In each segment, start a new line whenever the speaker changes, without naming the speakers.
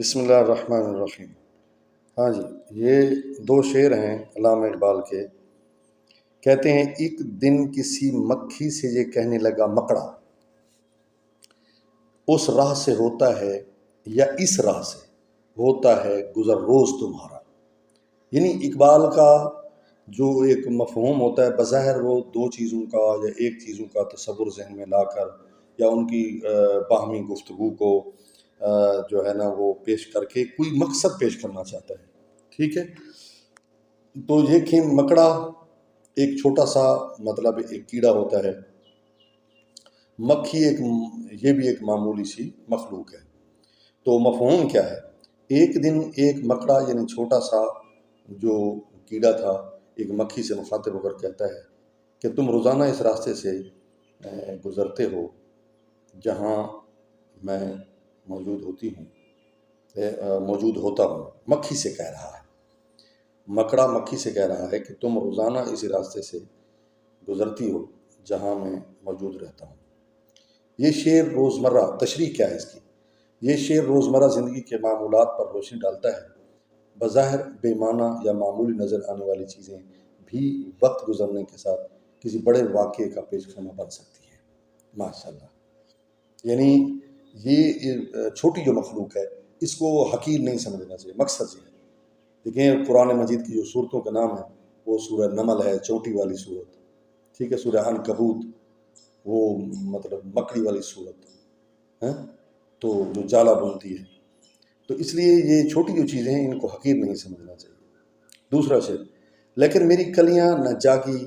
بسم اللہ الرحمن الرحیم۔ ہاں جی، یہ دو شعر ہیں علامہ اقبال کے۔ کہتے ہیں ایک دن کسی مکھی سے یہ کہنے لگا مکڑا، اس راہ سے ہوتا ہے یا اس راہ سے ہوتا ہے گزر روز تمہارا۔ یعنی اقبال کا جو ایک مفہوم ہوتا ہے، بظاہر وہ دو چیزوں کا یا ایک چیزوں کا تصور ذہن میں لا کر یا ان کی باہمی گفتگو کو جو ہے نا وہ پیش کر کے کوئی مقصد پیش کرنا چاہتا ہے، ٹھیک ہے۔ تو یہ مکڑا ایک چھوٹا سا مطلب ایک کیڑا ہوتا ہے، مکھی یہ بھی ایک معمولی سی مخلوق ہے۔ تو مفہوم کیا ہے؟ ایک دن ایک مکڑا یعنی چھوٹا سا جو کیڑا تھا ایک مکھی سے مخاطب ہو کر کہتا ہے کہ تم روزانہ اس راستے سے گزرتے ہو جہاں میں موجود ہوتا ہوں۔ مکھی سے کہہ رہا ہے، مکڑا مکھی سے کہہ رہا ہے کہ تم روزانہ اسی راستے سے گزرتی ہو جہاں میں موجود رہتا ہوں۔ یہ شعر روزمرہ تشریح کیا ہے اس کی؟ یہ شعر روزمرہ زندگی کے معمولات پر روشنی ڈالتا ہے۔ بظاہر بے معنی یا معمولی نظر آنے والی چیزیں بھی وقت گزرنے کے ساتھ کسی بڑے واقعے کا پیش خانہ بن سکتی ہیں۔ ماشاءاللہ، یعنی یہ چھوٹی جو مخلوق ہے اس کو حقیر نہیں سمجھنا چاہیے۔ مقصد یہ ہے، دیکھیں قرآن مجید کی جو صورتوں کا نام ہے وہ سورہ نمل ہے، چوٹی والی صورت، ٹھیک ہے۔ سورہ عنکبوت وہ مطلب مکڑی والی صورت ہے، تو جو جالا بنتی ہے۔ تو اس لیے یہ چھوٹی جو چیزیں ہیں ان کو حقیر نہیں سمجھنا چاہیے۔ دوسرا شعر، لیکن میری کلیاں نہ جاگی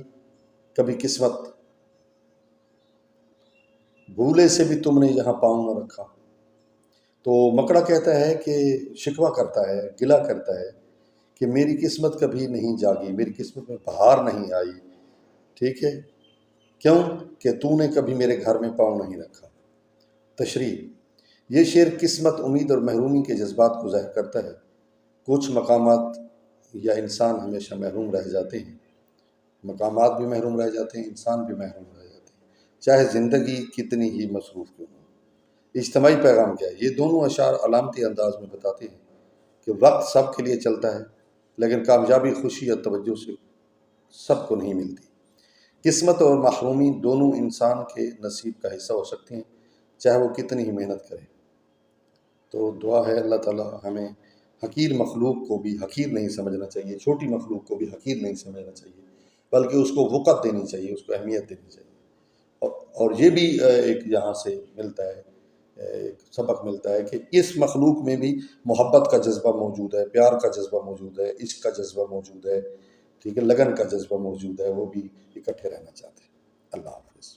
کبھی قسمت، بھولے سے بھی تم نے یہاں پاؤں نہ رکھا۔ تو مکڑا کہتا ہے کہ شکوہ کرتا ہے، گلہ کرتا ہے کہ میری قسمت کبھی نہیں جاگی، میری قسمت میں بہار نہیں آئی، ٹھیک ہے۔ کیوں کہ تو نے کبھی میرے گھر میں پاؤں نہیں رکھا۔ تشریح، یہ شعر قسمت، امید اور محرومی کے جذبات کو ظاہر کرتا ہے۔ کچھ مقامات یا انسان ہمیشہ محروم رہ جاتے ہیں، مقامات بھی محروم رہ جاتے ہیں، انسان بھی محروم رہ جاتے ہیں، چاہے زندگی کتنی ہی مصروف کیوں ہو۔ اجتماعی پیغام کیا ہے؟ یہ دونوں اشعار علامتی انداز میں بتاتے ہیں کہ وقت سب کے لیے چلتا ہے، لیکن کامیابی، خوشی یا توجہ سے سب کو نہیں ملتی۔ قسمت اور محرومی دونوں انسان کے نصیب کا حصہ ہو سکتے ہیں، چاہے وہ کتنی ہی محنت کرے۔ تو دعا ہے اللہ تعالیٰ ہمیں حقیر مخلوق کو بھی حقیر نہیں سمجھنا چاہیے، چھوٹی مخلوق کو بھی حقیر نہیں سمجھنا چاہیے، بلکہ اس کو وقت دینی چاہیے، اس کو اہمیت دینی چاہیے۔ اور یہ بھی ایک یہاں سے ملتا ہے، ایک سبق ملتا ہے کہ اس مخلوق میں بھی محبت کا جذبہ موجود ہے، پیار کا جذبہ موجود ہے، عشق کا جذبہ موجود ہے، ٹھیک ہے، لگن کا جذبہ موجود ہے، وہ بھی اکٹھے رہنا چاہتے ہیں۔ اللہ حافظ۔